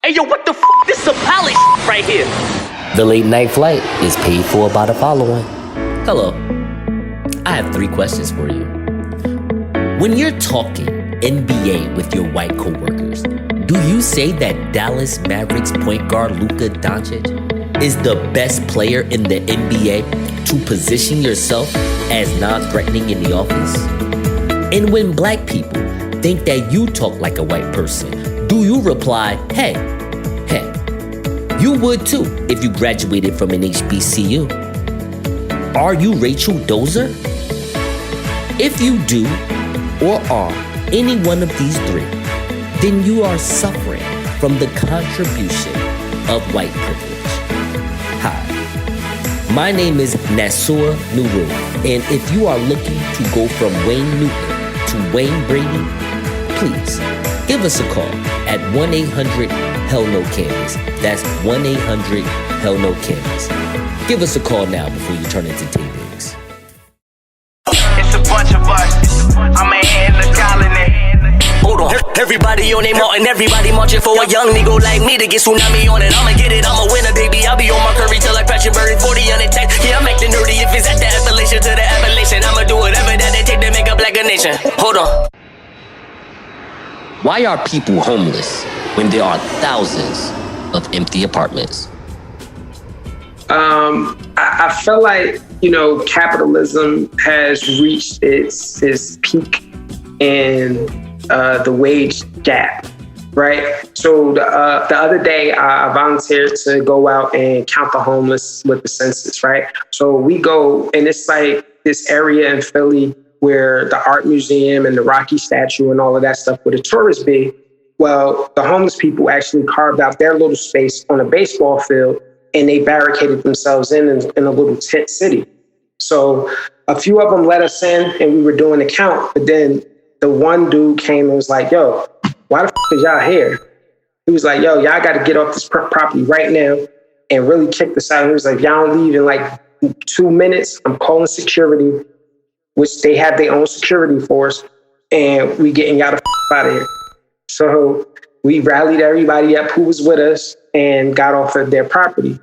Hey, yo, what the f***? This is a pally right here. The late night flight is paid for by the following. Hello. I have 3 questions for you. When you're talking NBA with your white coworkers, do you say that Dallas Mavericks point guard Luka Doncic is the best player in the NBA to position yourself as non-threatening in the office? And when black people think that you talk like a white person, do you reply, hey, you would too if you graduated from an HBCU? Are you Rachel Dozer? If you do or are any one of these 3, then you are suffering from the contribution of white privilege. Hi, my name is Nasur Nuru, and if you are looking to go from Wayne Newton to Wayne Brady, please give us a call at 1-800-HELL-NO-CANVAS. That's 1-800-HELL-NO-CANVAS. Give us a call now before you turn into Tay Diggs. It's a bunch of us. I'm a hand in the colony. Hold on. Everybody on their Martin, everybody marching for a young nigga like me to get tsunami on it. I'ma get it, I'ma win it, baby. I'll be on my curry till like Patrick Berry, 40 on the tank. Yeah, I'm acting nerdy if it's at the Appalachian to the Appalachian. I'ma do whatever that they take to make a black a nation. Hold on. Why are people homeless when there are thousands of empty apartments? I feel like, capitalism has reached its peak in the wage gap, right? So the other day, I volunteered to go out and count the homeless with the census, right? So we go, and it's like this area in Philly where the art museum and the Rocky statue and all of that stuff, where the tourists be. Well, the homeless people actually carved out their little space on a baseball field, and they barricaded themselves in a little tent city. So a few of them let us in, and we were doing the count. But then the one dude came and was like, yo, why the f*** is y'all here? He was like, yo, y'all got to get off this property right now, and really kick this out. He was like, y'all don't leave in like 2 minutes. I'm calling security, which they have their own security force, and we getting y'all the f*** out of here. So we rallied everybody up who was with us and got off of their property.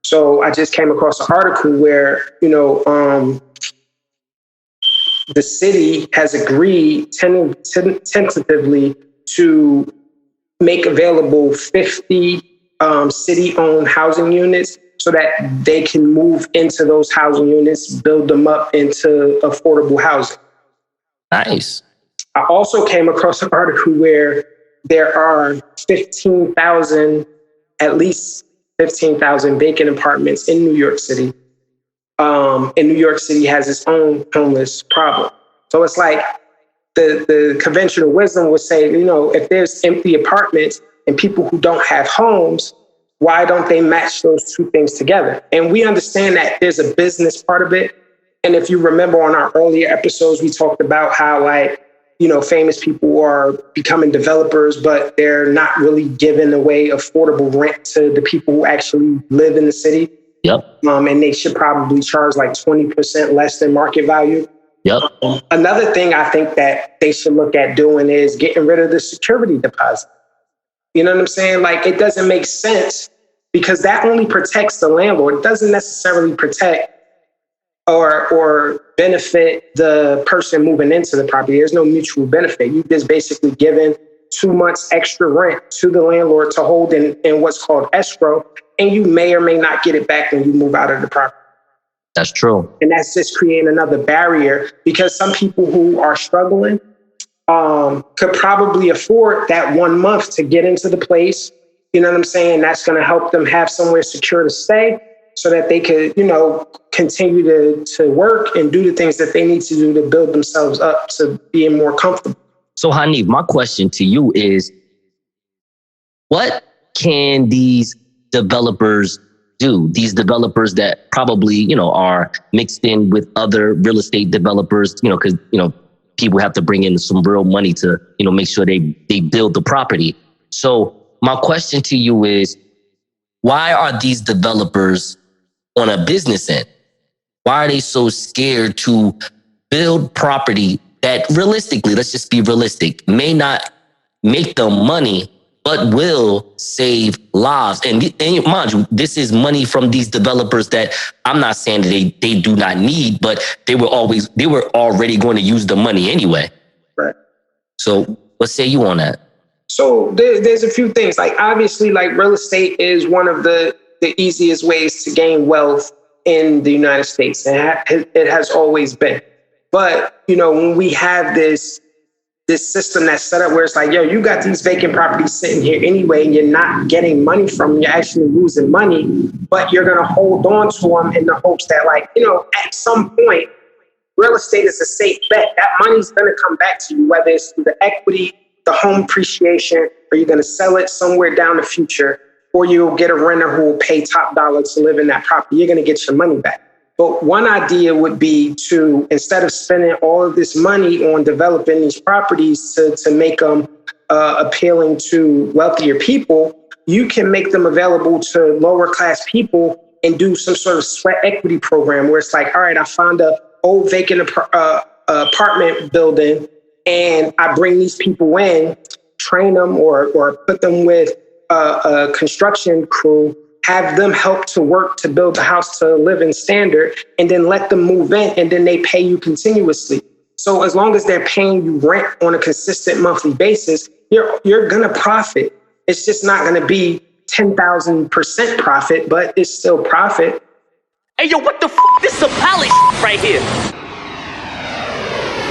So I just came across an article where, the city has agreed tentatively to make available 50 city-owned housing units so that they can move into those housing units, build them up into affordable housing. Nice. I also came across an article where there are at least 15,000 vacant apartments in New York City. And New York City has its own homeless problem. So it's like the conventional wisdom would say, if there's empty apartments and people who don't have homes, why don't they match those 2 things together? And we understand that there's a business part of it. And if you remember on our earlier episodes, we talked about how famous people are becoming developers, but they're not really giving away affordable rent to the people who actually live in the city. Yep. And they should probably charge like 20% less than market value. Yep. Another thing I think that they should look at doing is getting rid of the security deposit. You know what I'm saying? Like, it doesn't make sense because that only protects the landlord. It doesn't necessarily protect or benefit the person moving into the property. There's no mutual benefit. You just basically giving 2 months extra rent to the landlord to hold in what's called escrow, and you may or may not get it back when you move out of the property. That's true. And that's just creating another barrier because some people who are struggling could probably afford that 1 month to get into the place. You know what I'm saying? That's going to help them have somewhere secure to stay so that they could, continue to work and do the things that they need to do to build themselves up to being more comfortable. So, Hanif, my question to you is, what can these developers do? These developers that probably, are mixed in with other real estate developers, because, people have to bring in some real money to, make sure they build the property. So my question to you is, why are these developers on a business end? Why are they so scared to build property that realistically, let's just be realistic, may not make them money, but will save lives. And mind you, this is money from these developers that I'm not saying that they do not need, but they were already going to use the money anyway. Right. So what say you on that? So there's a few things. Like, obviously, like, real estate is one of the easiest ways to gain wealth in the United States. And it has always been. But, when we have this system that's set up where it's like, yo, you got these vacant properties sitting here anyway, and you're not getting money from them, you're actually losing money, but you're going to hold on to them in the hopes that, like, at some point, real estate is a safe bet. That money's going to come back to you, whether it's through the equity, the home appreciation, or you're going to sell it somewhere down the future, or you'll get a renter who will pay top dollar to live in that property. You're going to get your money back. But one idea would be to, instead of spending all of this money on developing these properties to make them appealing to wealthier people, you can make them available to lower class people and do some sort of sweat equity program where it's like, all right, I found a old vacant apartment building, and I bring these people in, train them or put them with a construction crew, have them help to work to build the house to a living standard, and then let them move in, and then they pay you continuously. So as long as they're paying you rent on a consistent monthly basis, you're gonna profit. It's just not gonna be 10,000% profit, but it's still profit. Hey, yo, what the f***? This is a palace right here.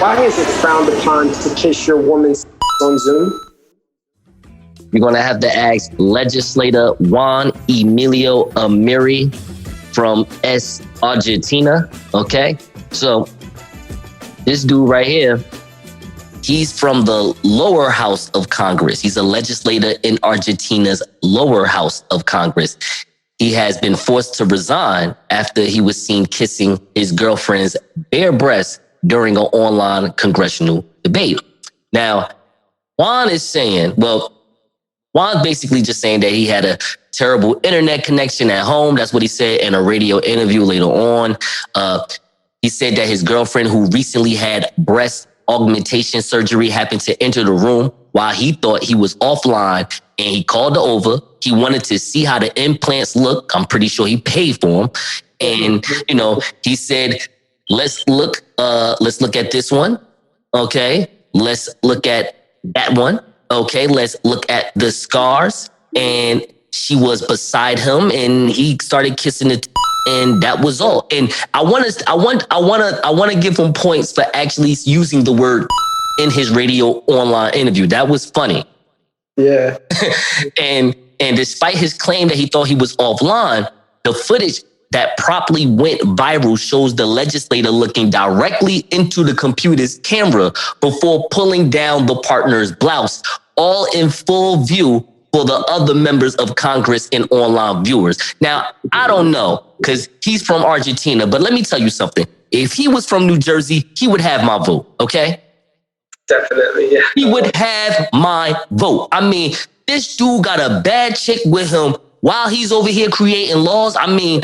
Why is it frowned upon to kiss your woman's on Zoom? You're going to have to ask legislator Juan Emilio Amiri from Argentina. Okay. So this dude right here, he's from the lower house of Congress. He's a legislator in Argentina's lower house of Congress. He has been forced to resign after he was seen kissing his girlfriend's bare breast during an online congressional debate. Now, Juan's basically just saying that he had a terrible internet connection at home. That's what he said in a radio interview later on. He said that his girlfriend, who recently had breast augmentation surgery, happened to enter the room while he thought he was offline, and he called her over. He wanted to see how the implants look. I'm pretty sure he paid for them. And, he said, let's look at this one. Okay. Let's look at that one. Okay, let's look at the scars. And she was beside him, and he started kissing it, and that was all. And I want to give him points for actually using the word in his radio online interview. That was funny. Yeah. and despite his claim that he thought he was offline, the footage that promptly went viral shows the legislator looking directly into the computer's camera before pulling down the partner's blouse, all in full view for the other members of Congress and online viewers. Now, I don't know, because he's from Argentina, but let me tell you something. If he was from New Jersey, he would have my vote, okay? Definitely, yeah. He would have my vote. I mean, this dude got a bad chick with him while he's over here creating laws. I mean,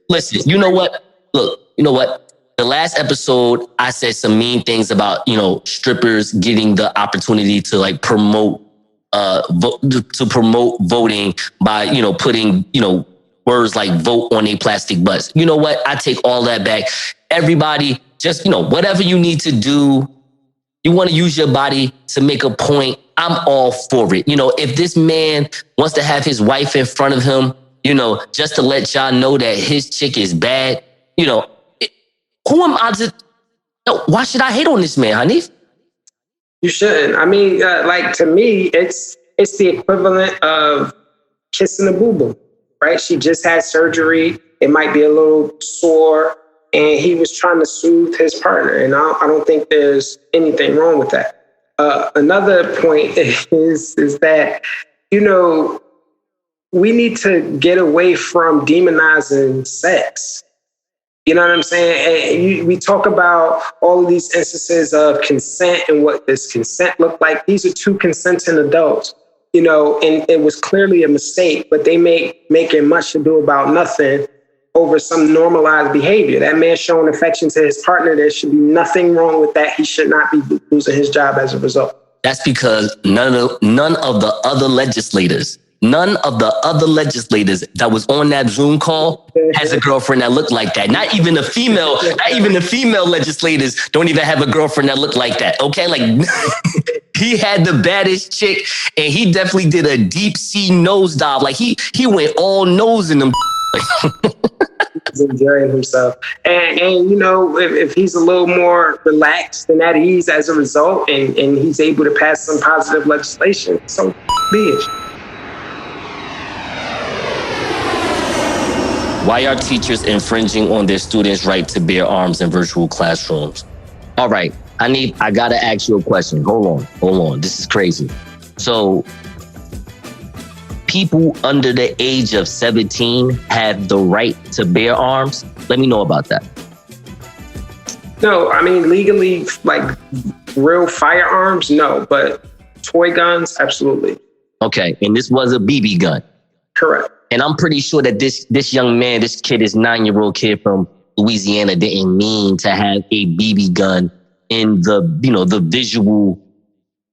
listen, you know what? Look, you know what? The last episode, I said some mean things about, strippers getting the opportunity to like promote voting by, putting, words like vote on a plastic bus. You know what? I take all that back. Everybody, just, whatever you need to do, you want to use your body to make a point, I'm all for it. If this man wants to have his wife in front of him, just to let y'all know that his chick is bad, who am I to, why should I hate on this man, Hanif? You shouldn't. I mean, to me, it's the equivalent of kissing a boo-boo, right? She just had surgery. It might be a little sore, and he was trying to soothe his partner. And I don't think there's anything wrong with that. Another point is that, we need to get away from demonizing sex. You know what I'm saying? And we talk about all of these instances of consent and what does consent look like. These are two consenting adults, and it was clearly a mistake, but they making much ado about nothing over some normalized behavior. That man showing affection to his partner, there should be nothing wrong with that. He should not be losing his job as a result. That's because none of the other legislators that was on that Zoom call has a girlfriend that looked like that. Not even the female legislators don't even have a girlfriend that looked like that. Okay, like he had the baddest chick, and he definitely did a deep sea nosedive. Like he went all nose in them. He's enjoying himself, and you know, if he's a little more relaxed and at ease as a result, and he's able to pass some positive legislation, so be it. Why are teachers infringing on their students' right to bear arms in virtual classrooms? All right, I gotta ask you a question. Hold on. This is crazy. So, people under the age of 17 have the right to bear arms? Let me know about that. No, I mean, legally, like real firearms, no, but toy guns, absolutely. Okay, and this was a BB gun. Correct. And I'm pretty sure that this young man, this kid, this 9-year-old kid from Louisiana, didn't mean to have a BB gun in the visual,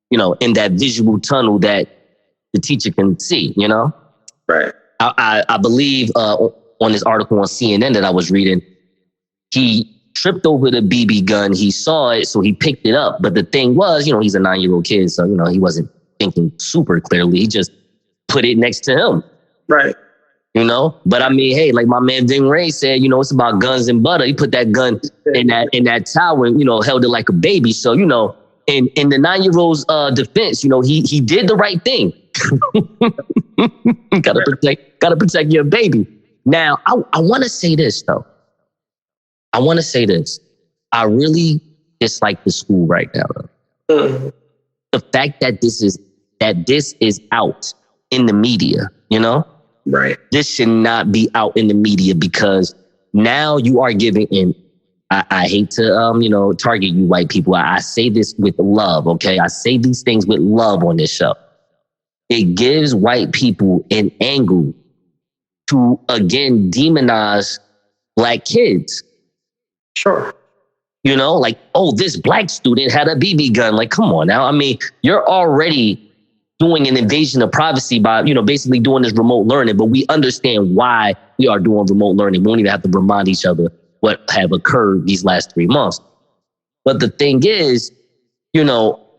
in that visual tunnel that the teacher can see, Right. I believe on this article on CNN that I was reading, he tripped over the BB gun. He saw it, so he picked it up. But the thing was, he's a 9-year-old kid, so, he wasn't thinking super clearly. He just put it next to him. Right. But I mean, hey, like my man Ving Ray said, it's about guns and butter. He put that gun in that tower and, held it like a baby. So, in the 9-year-old's defense, he did the right thing. Gotta protect your baby. Now, I want to say this though. I really dislike the school right now. Though. The fact that this is out in the media, Right. This should not be out in the media because now you are giving in. I hate to, target you white people. I say this with love, okay? I say these things with love on this show. It gives white people an angle to, again, demonize Black kids. Sure. Like, oh, this Black student had a BB gun. Like, come on now. I mean, you're already doing an invasion of privacy by, basically doing this remote learning, but we understand why we are doing remote learning. We don't even have to remind each other what have occurred these last 3 months. But the thing is,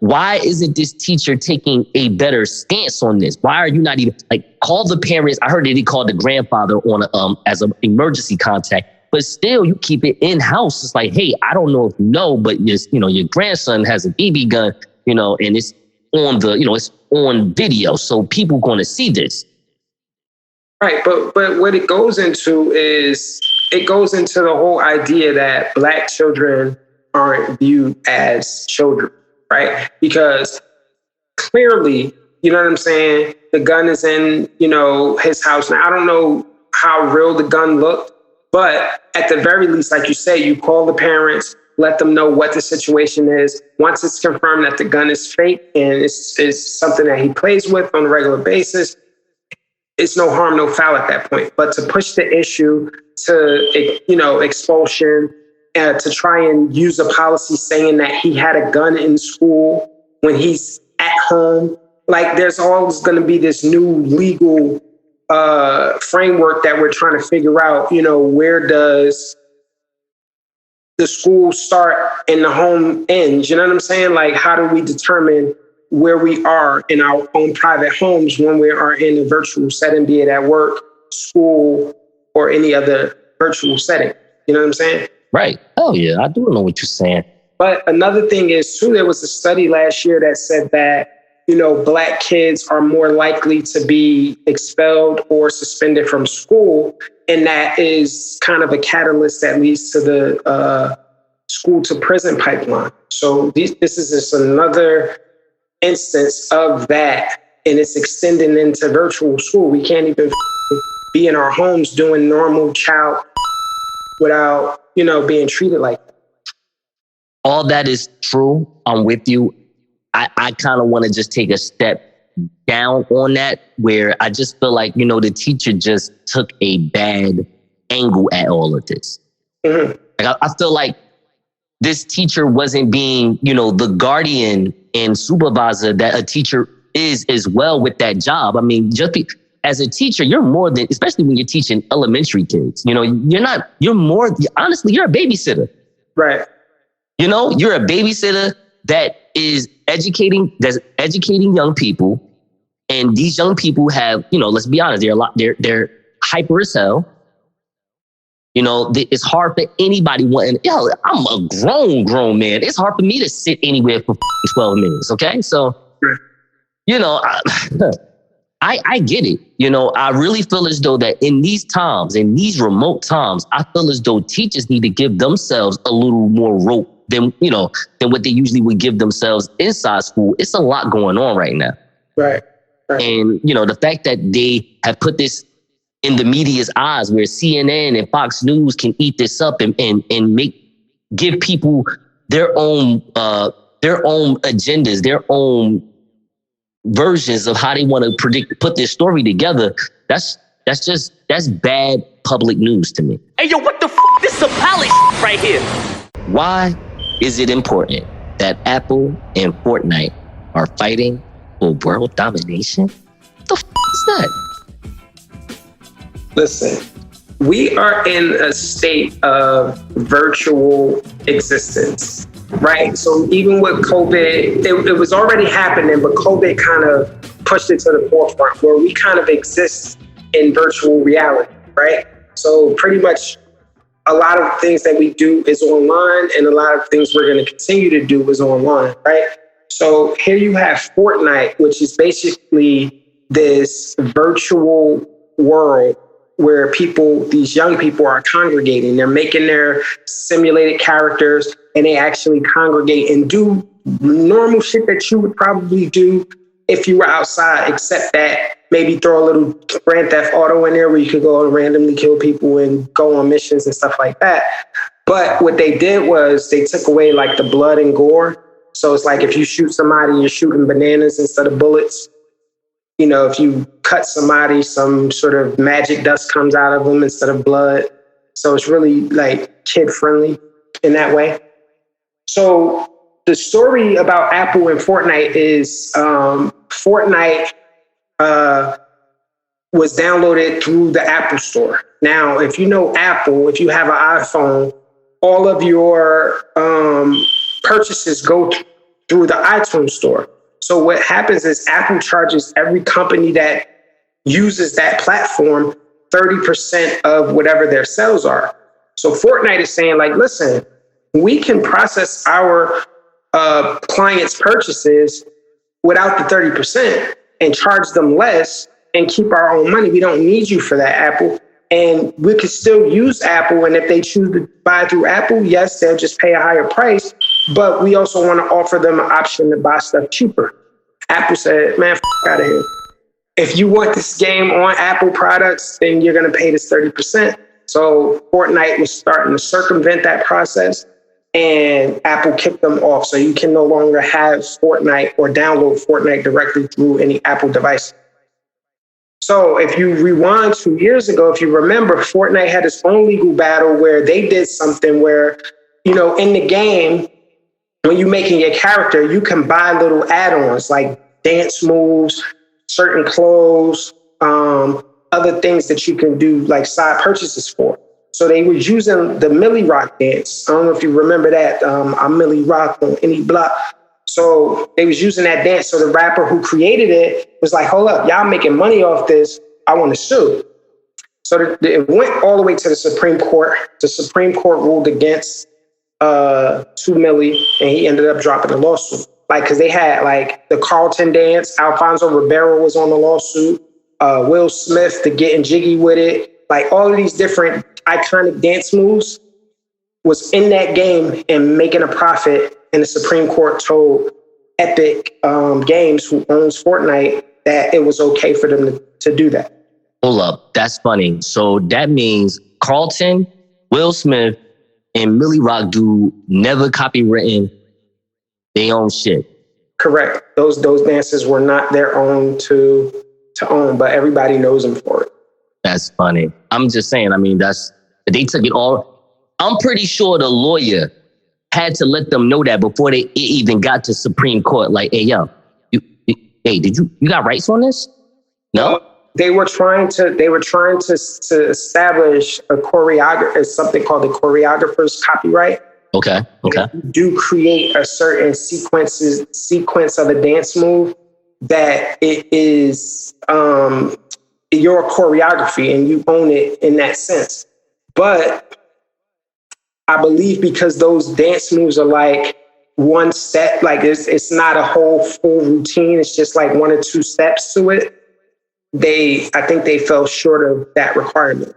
why isn't this teacher taking a better stance on this? Why are you not even call the parents? I heard that he called the grandfather on as an emergency contact, but still you keep it in house. It's like, hey, I don't know if you know, but your grandson has a BB gun, and it's on it's on video, so people going to see this. Right, but what it goes into is the whole idea that Black children aren't viewed as children, right? Because clearly, you know what I'm saying, the gun is in, his house. Now, I don't know how real the gun looked, but at the very least, like you say, you call the parents, let them know what the situation is. Once it's confirmed that the gun is fake and it's something that he plays with on a regular basis, it's no harm, no foul at that point. But to push the issue to, expulsion, to try and use a policy saying that he had a gun in school when he's at home, like there's always going to be this new legal framework that we're trying to figure out, where does the school start and the home ends? You know what I'm saying? Like, how do we determine where we are in our own private homes when we are in a virtual setting, be it at work, school, or any other virtual setting? You know what I'm saying? Right. Oh, yeah. I do know what you're saying. But another thing is, too, there was a study last year that said that, Black kids are more likely to be expelled or suspended from school. And that is kind of a catalyst that leads to the school to prison pipeline. So this is just another instance of that. And it's extending into virtual school. We can't even be in our homes doing normal child without, being treated like that. All that is true. I'm with you. I kind of want to just take a step down on that, where I just feel like, the teacher just took a bad angle at all of this. Mm-hmm. I feel like this teacher wasn't being, the guardian and supervisor that a teacher is as well with that job. I mean, as a teacher, you're more than, especially when you're teaching elementary kids. You know, honestly, you're a babysitter. Right. You know, you're a babysitter that's educating young people. And these young people have, you know, let's be honest, they're hyper as hell. You know, it's hard for anybody I'm a grown man. It's hard for me to sit anywhere for 12 minutes. Okay. So, you know, I get it. You know, I really feel as though that in these times, in these remote times, I feel as though teachers need to give themselves a little more rope than what they usually would give themselves inside school. It's a lot going on right now. Right. And, you know, the fact that they have put this in the media's eyes, where CNN and Fox News can eat this up and give people their own agendas, their own versions of how they want to put this story together. That's bad public news to me. Hey, yo, what the This is some pally right here. Why is it important that Apple and Fortnite are fighting for world domination? What the is that? Listen, we are in a state of virtual existence, right? So even with COVID, it was already happening, but COVID kind of pushed it to the forefront where we kind of exist in virtual reality, right? So pretty much a lot of things that we do is online, and a lot of things we're going to continue to do is online, right? So here you have Fortnite, which is basically this virtual world where these young people are congregating. They're making their simulated characters, and they actually congregate and do normal shit that you would probably do if you were outside, except that maybe throw a little Grand Theft Auto in there where you could go and randomly kill people and go on missions and stuff like that. But what they did was they took away like the blood and gore. So it's like if you shoot somebody, you're shooting bananas instead of bullets. You know, if you cut somebody, some sort of magic dust comes out of them instead of blood. So it's really like kid friendly in that way. So the story about Apple and Fortnite is Fortnite was downloaded through the Apple Store. Now, if you know Apple, if you have an iPhone, all of your purchases go through the iTunes Store. So what happens is Apple charges every company that uses that platform 30% of whatever their sales are. So Fortnite is saying like, listen, we can process our clients' purchases without the 30% and charge them less and keep our own money. We don't need you for that, Apple. And we could still use Apple. And if they choose to buy through Apple, yes, they'll just pay a higher price. But we also want to offer them an option to buy stuff cheaper. Apple said, man, out of here. If you want this game on Apple products, then you're going to pay this 30%. So Fortnite was starting to circumvent that process, and Apple kicked them off. So you can no longer have Fortnite or download Fortnite directly through any Apple device. So if you rewind 2 years ago, if you remember, Fortnite had its own legal battle where they did something where, you know, in the game, when you're making your character, you can buy little add-ons like dance moves, certain clothes, other things that you can do like side purchases for. So they were using the Millie Rock dance. I don't know if you remember that. I'm Millie Rock on any block. So they was using that dance. So the rapper who created it was like, hold up, y'all making money off this. I want to sue. So it went all the way to the Supreme Court. The Supreme Court ruled against to Millie, and he ended up dropping the lawsuit. Like, because they had like the Carlton dance. Alfonso Ribeiro was on the lawsuit. Will Smith, the Getting Jiggy with It. Like all of these different iconic dance moves was in that game and making a profit. And the Supreme Court told Epic Games, who owns Fortnite, that it was okay for them to do that. Hold up. That's funny. So that means Carlton, Will Smith, and Millie Rock do never copywritten their own shit. Correct. Those dances were not their own to own, but everybody knows them for it. That's funny. I'm just saying, I mean, they took it all. I'm pretty sure the lawyer had to let them know that before it even got to Supreme Court. Like, hey, yo, hey, you got rights on this? No. They were trying to establish a choreographer, something called the choreographer's copyright. Okay. You do create a certain sequence of a dance move that it is your choreography and you own it in that sense. But I believe because those dance moves are like one step, like it's not a whole full routine. It's just like one or two steps to it. I think they fell short of that requirement.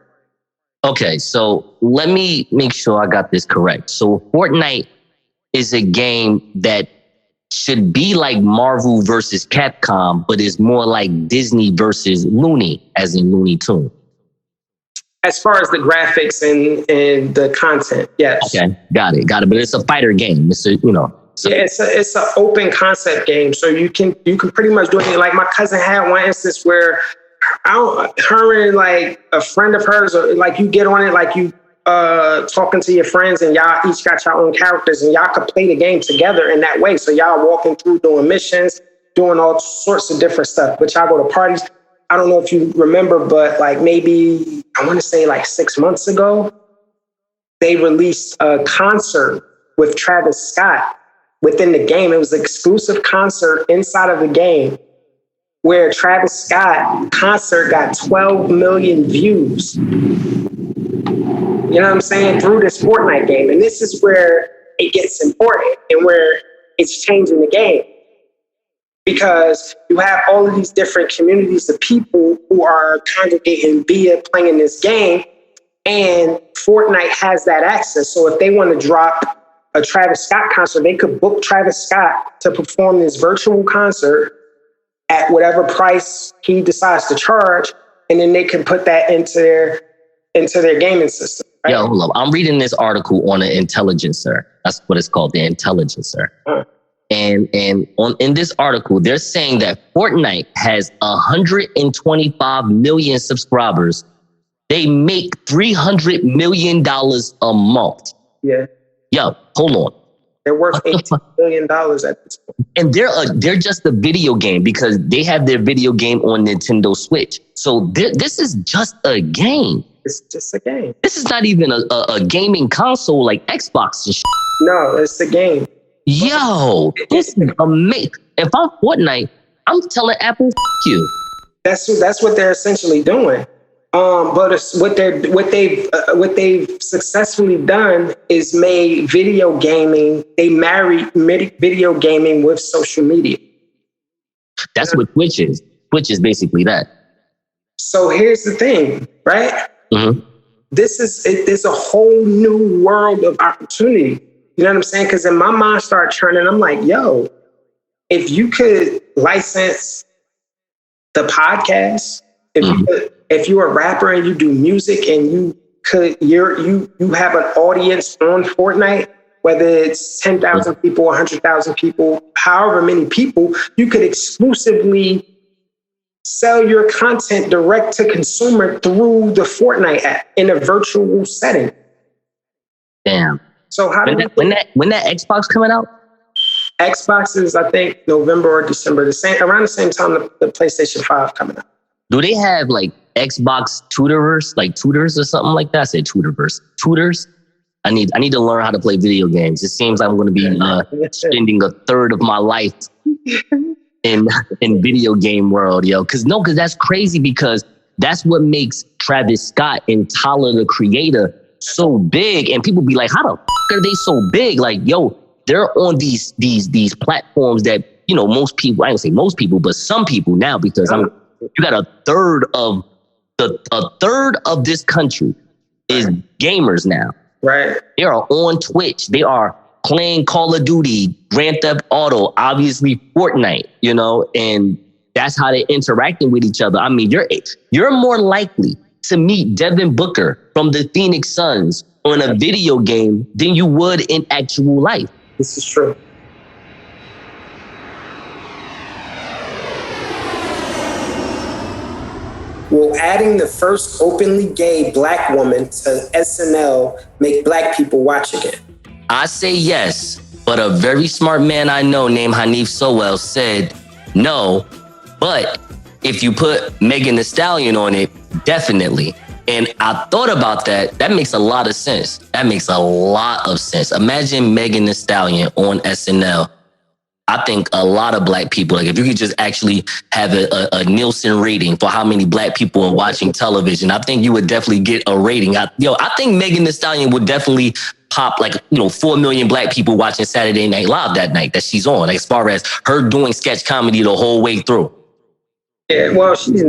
Okay, so let me make sure I got this correct. So Fortnite is a game that should be like Marvel versus Capcom, but is more like Disney versus Looney, as in Looney Tunes. As far as the graphics and the content, yes. Okay, got it. But it's a fighter game. It's it's an open concept game, so you can pretty much do anything. Like my cousin had one instance where her and like a friend of hers, like you get on it, like you talking to your friends, and y'all each got your own characters, and y'all could play the game together in that way. So y'all walking through doing missions, doing all sorts of different stuff. But y'all go to parties. I don't know if you remember, but like maybe I want to say like 6 months ago, they released a concert with Travis Scott within the game. It was an exclusive concert inside of the game where Travis Scott concert got 12 million views. You know what I'm saying? Through this Fortnite game. And this is where it gets important and where it's changing the game. Because you have all of these different communities of people who are congregating via playing this game. And Fortnite has that access. So if they want to drop a Travis Scott concert, they could book Travis Scott to perform this virtual concert at whatever price he decides to charge, and then they can put that into their gaming system. Right? Yo, hold up. I'm reading this article on the Intelligencer. That's what it's called, the Intelligencer. And in this article, they're saying that Fortnite has 125 million subscribers. They make $300 million a month. Yeah. Yo, hold on. They're worth $18 billion at this point. And they're just a video game because they have their video game on Nintendo Switch. So this is just a game. It's just a game. This is not even a gaming console like Xbox and shit. No, it's a game. Yo, this is amazing. If I'm Fortnite, I'm telling Apple, F you. That's what they're essentially doing. But what they've successfully done is made video gaming. They married video gaming with social media. That's what Twitch is. Twitch is basically that. So here's the thing, right? Mm-hmm. There's a whole new world of opportunity. You know what I'm saying? Because in my mind started churning. I'm like, yo, if you could license the podcast, if you're a rapper and you do music and you have an audience on Fortnite, whether it's 10,000 people, 100,000 people, however many people, you could exclusively sell your content direct to consumer through the Fortnite app in a virtual setting. Damn. So when that Xbox coming out? Xbox is, I think, November or December, around the same time the PlayStation 5 coming out. Do they have like Xbox tutors, like tutors or something like that? I said tutorverse. Tutors? I need to learn how to play video games. It seems I'm going to be spending a third of my life in video game world, yo. Because that's crazy, because that's what makes Travis Scott and Tyler, the Creator, so big. And people be like, how the f*** are they so big? Like, yo, they're on these platforms that, you know, most people, I don't say most people, but some people now, because you got a third of this country is gamers now. Right. They are on Twitch. They are playing Call of Duty, Grand Theft Auto, obviously Fortnite, you know, and that's how they're interacting with each other. I mean, you're more likely to meet Devin Booker from the Phoenix Suns on a video game than you would in actual life. This is true. Will adding the first openly gay black woman to SNL make black people watch again? I say yes, but a very smart man I know named Hanif Sowell said no, but if you put Megan Thee Stallion on it, definitely. And I thought about that. That makes a lot of sense. That makes a lot of sense. Imagine Megan Thee Stallion on SNL. I think a lot of black people, like if you could just actually have a Nielsen rating for how many black people are watching television, I think you would definitely get a rating. I think Megan Thee Stallion would definitely pop 4 million black people watching Saturday Night Live that night that she's on, like, as far as her doing sketch comedy the whole way through. Yeah, well, she's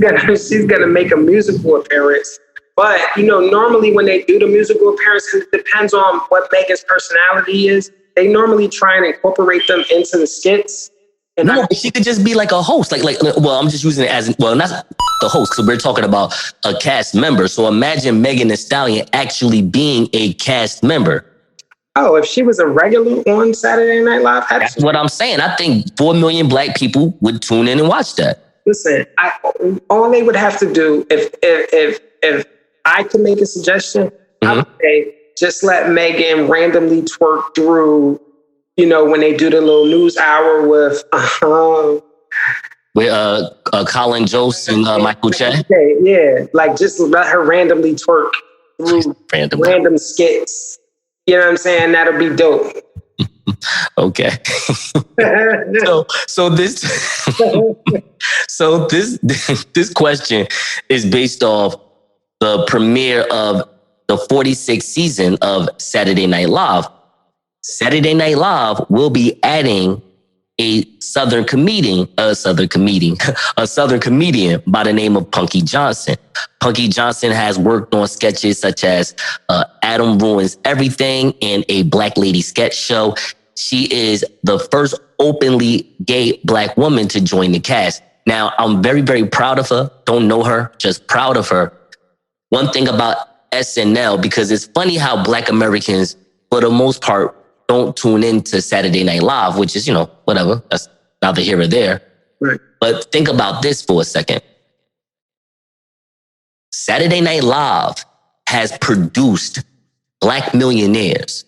gonna make a musical appearance, but normally when they do the musical appearance, it depends on what Megan's personality is. They normally try and incorporate them into the skits. And no, she could just be like a host. I'm just using it as, not the host, because we're talking about a cast member. So imagine Megan Thee Stallion actually being a cast member. Oh, if she was a regular on Saturday Night Live, that's what I'm saying. I think 4 million black people would tune in and watch that. Listen, all they would have to do, if I could make a suggestion, I would say, just let Megan randomly twerk through, when they do the little news hour with Colin Jost and Michael Che. Yeah, just let her randomly twerk through random skits. You know what I'm saying? That'll be dope. Okay. This question is based off the premiere of the 46th season of Saturday Night Live. Saturday Night Live will be adding a Southern comedian by the name of Punky Johnson. Punky Johnson has worked on sketches such as Adam Ruins Everything and a Black Lady sketch show. She is the first openly gay black woman to join the cast. Now, I'm very, very proud of her. Don't know her, just proud of her. One thing about SNL, because it's funny how black Americans, for the most part, don't tune into Saturday Night Live, which is, whatever. That's neither here or there. Right. But think about this for a second. Saturday Night Live has produced black millionaires.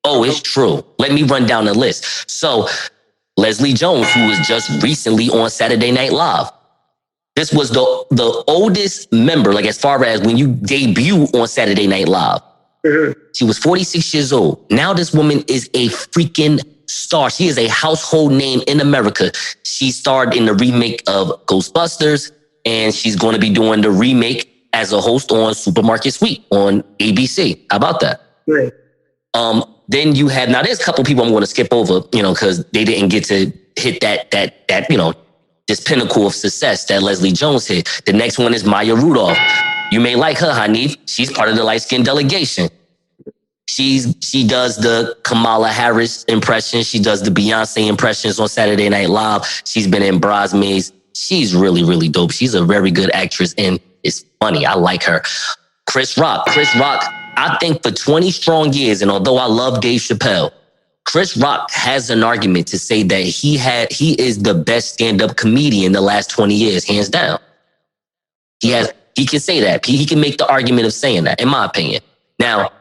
Oh, it's true. Let me run down the list. So Leslie Jones, who was just recently on Saturday Night Live. This was the oldest member, as far as when you debut on Saturday Night Live. Mm-hmm. She was 46 years old. Now this woman is a freaking star. She is a household name in America. She starred in the remake of Ghostbusters, and she's going to be doing the remake as a host on Supermarket Sweep on ABC. How about that? Right. Then you have, now there's a couple people I'm going to skip over, because they didn't get to hit that this pinnacle of success that Leslie Jones hit. The next one is Maya Rudolph. You may like her, Hanif. She's part of the light skin delegation. She does the Kamala Harris impression. She does the Beyonce impressions on Saturday Night Live. She's been in Bridesmaids. She's really, really dope. She's a very good actress and it's funny. I like her. Chris Rock, I think for 20 strong years, and although I love Dave Chappelle, Chris Rock has an argument to say that he is the best stand-up comedian the last 20 years, hands down. He can say that. He can make the argument of saying that, in my opinion. Now,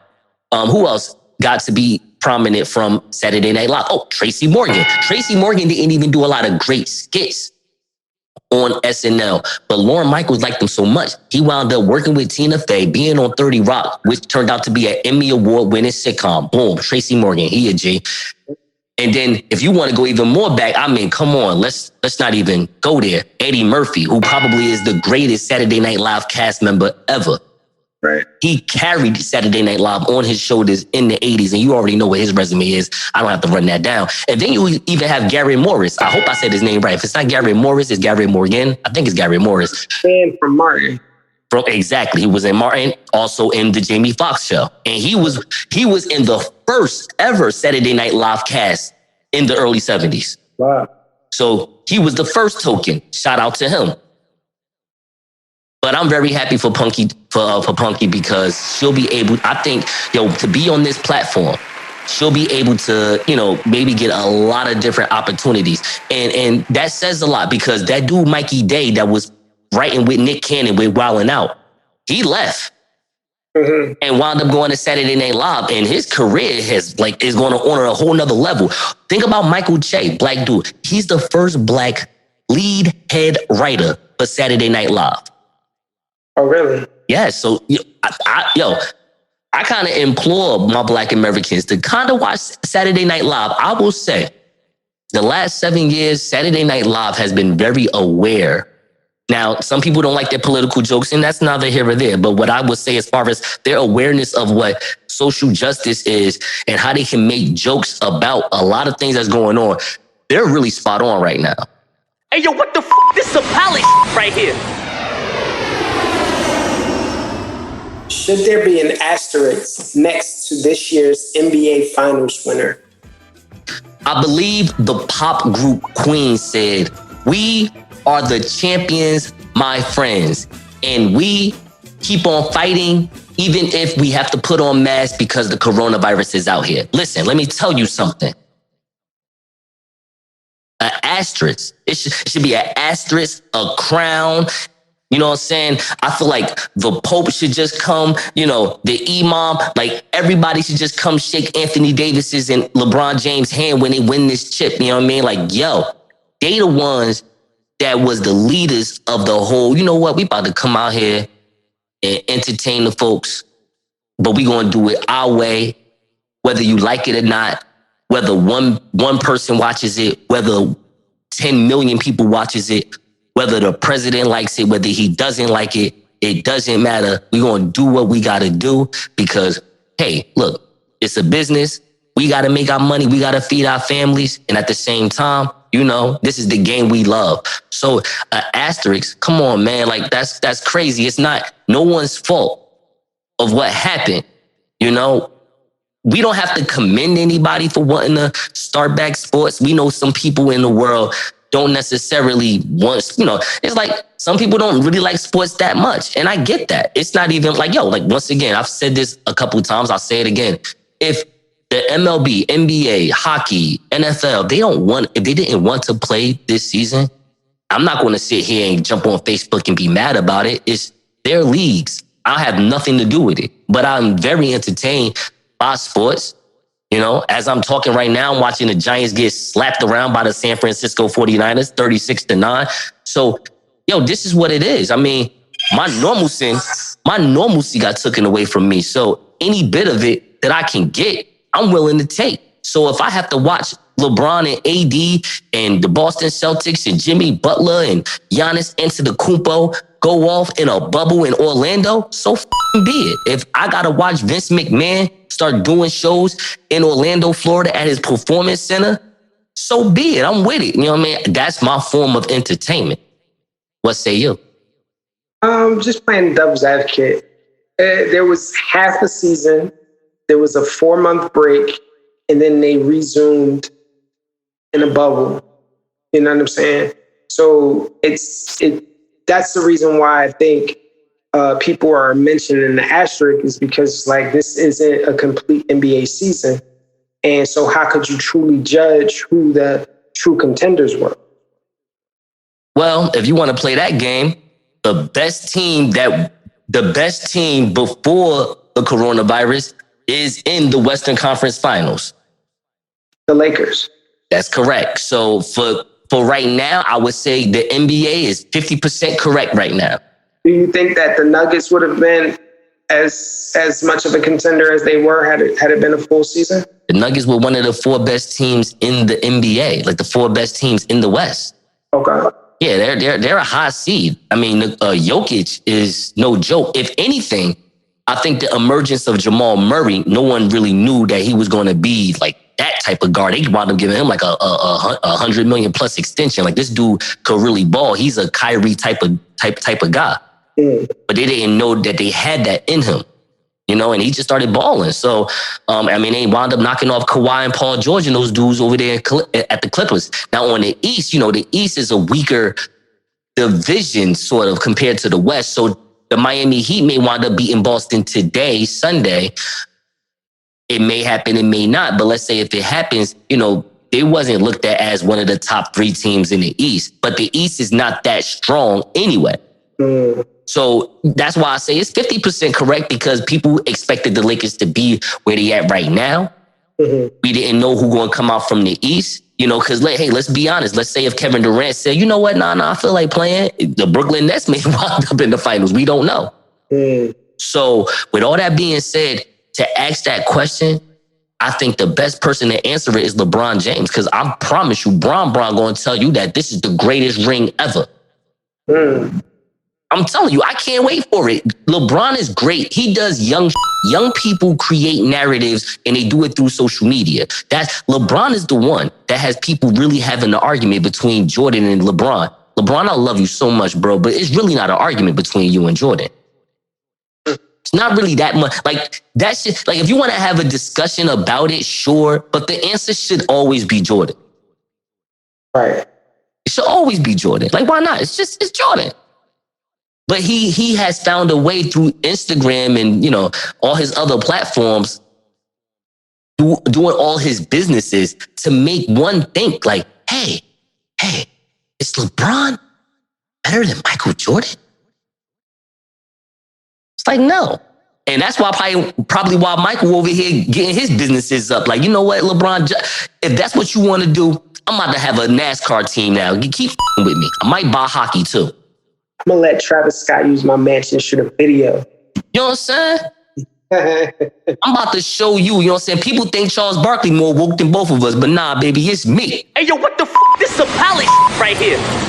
who else got to be prominent from Saturday Night Live? Oh, Tracy Morgan. Tracy Morgan didn't even do a lot of great skits on SNL, but Lorne Michaels liked them so much, he wound up working with Tina Fey, being on 30 Rock, which turned out to be an Emmy Award-winning sitcom. Boom, Tracy Morgan, he a G. And then if you want to go even more back, come on, let's not even go there. Eddie Murphy, who probably is the greatest Saturday Night Live cast member ever. Right. He carried Saturday Night Live on his shoulders in the 80s, and you already know what his resume is. I don't have to run that down. And then you even have Gary Morris. I hope I said his name right. If it's not Gary Morris, it's Gary Morgan. I think it's Gary Morris. And from Martin. Exactly. He was in Martin, also in the Jamie Foxx show. And he was in the first ever Saturday Night Live cast in the early 70s. Wow. So he was the first token. Shout out to him. But I'm very happy for Punky because she'll be able, I think, to be on this platform, she'll be able to, maybe get a lot of different opportunities. And that says a lot because that dude, Mikey Day, that was writing with Nick Cannon with Wildin' Out, he left. and wound up going to Saturday Night Live, and his career is going on a whole nother level. Think about Michael Che, black dude. He's the first black lead head writer for Saturday Night Live. Oh, really? Yeah. So, I kind of implore my black Americans to kind of watch Saturday Night Live. I will say, the last 7 years, Saturday Night Live has been very aware. Now, some people don't like their political jokes, and that's neither here or there. But what I would say, as far as their awareness of what social justice is and how they can make jokes about a lot of things that's going on, they're really spot on right now. Hey, yo, what the f***? This is a palace right here. Should there be an asterisk next to this year's NBA Finals winner? I believe the pop group Queen said, "We are the champions, my friends, and we keep on fighting even if we have to put on masks because the coronavirus is out here." Listen, let me tell you something. An asterisk. It should be an asterisk, a crown. You know what I'm saying? I feel like the Pope should just come, the Imam, like everybody should just come shake Anthony Davis's and LeBron James' hand when they win this chip. You know what I mean? Like, yo, they the ones that was the leaders of the whole, you know what? We about to come out here and entertain the folks, but we going to do it our way, whether you like it or not, whether one person watches it, whether 10 million people watches it, whether the president likes it, whether he doesn't like it, it doesn't matter. We're going to do what we got to do because, hey, look, it's a business. We got to make our money. We got to feed our families. And at the same time, this is the game we love. So asterisk, come on, man. Like that's crazy. It's not no one's fault of what happened. We don't have to commend anybody for wanting to start back sports. We know some people in the world don't necessarily want, it's like some people don't really like sports that much. And I get that. It's not even like, once again, I've said this a couple of times. I'll say it again. If the MLB, NBA, hockey, NFL, if they didn't want to play this season, I'm not going to sit here and jump on Facebook and be mad about it. It's their leagues. I have nothing to do with it, but I'm very entertained by sports. As I'm talking right now, I'm watching the Giants get slapped around by the San Francisco 49ers, 36-9. So, this is what it is. I mean, my normalcy got taken away from me. So any bit of it that I can get, I'm willing to take. So if I have to watch LeBron and AD and the Boston Celtics and Jimmy Butler and Giannis Antetokounmpo go off in a bubble in Orlando, so be it. If I got to watch Vince McMahon start doing shows in Orlando, Florida at his performance center, so be it. I'm with it. You know what I mean? That's my form of entertainment. What say you? Just playing devil's advocate. There was half a season. There was a 4-month break, and then they resumed in a bubble. You know what I'm saying? So that's the reason why I think people are mentioning the asterisk is because this isn't a complete NBA season. And so how could you truly judge who the true contenders were? Well, if you want to play that game, the best team before the coronavirus is in the Western Conference Finals. The Lakers. That's correct. So for right now, I would say the NBA is 50% correct right now. Do you think that the Nuggets would have been as much of a contender as they were had it been a full season? The Nuggets were one of the 4 best teams in the NBA, like the 4 best teams in the West. Okay. Yeah, they're a high seed. I mean, Jokic is no joke. If anything, I think the emergence of Jamal Murray, no one really knew that he was going to be like that type of guard. They wound up giving him like a $100 million plus extension. Like this dude could really ball. He's a Kyrie type of guy. But they didn't know that they had that in him, and he just started balling. So, they wound up knocking off Kawhi and Paul George and those dudes over there at the Clippers. Now on the East, the East is a weaker division sort of compared to the West. So the Miami Heat may wind up beating Boston today, Sunday. It may happen, it may not. But let's say if it happens, they wasn't looked at as one of the top 3 teams in the East. But the East is not that strong anyway. So that's why I say it's 50% correct, because people expected the Lakers to be where they at right now. We didn't know who going to come out from the East, you know, because, hey, let's be honest. Let's say if Kevin Durant said, you know what, nah, I feel like playing, the Brooklyn Nets may wind up in the finals. We don't know. So with all that being said, to ask that question, I think the best person to answer it is LeBron James, because I promise you, Bron going to tell you that this is the greatest ring ever. I'm telling you, I can't wait for it. LeBron is great. He does young people create narratives, and they do it through social media. LeBron is the one that has people really having an argument between Jordan and LeBron. LeBron, I love you so much, bro, but it's really not an argument between you and Jordan. It's not really that much. Like, that shit, like, if you want to have a discussion about it, sure, but the answer should always be Jordan. Right. It should always be Jordan. Like, why not? It's Jordan. But he has found a way through Instagram and, you know, all his other platforms, doing all his businesses, to make one think like, hey, is LeBron better than Michael Jordan? It's like, no. And that's why probably why Michael over here getting his businesses up. Like, you know what, LeBron, if that's what you want to do, I'm about to have a NASCAR team now. You keep with me. I might buy hockey too. I'm going to let Travis Scott use my mansion to shoot a video. You know what I'm saying? I'm about to show you, you know what I'm saying? People think Charles Barkley more woke than both of us, but nah, baby, it's me. Hey, yo, what the f***? This is a palace right here.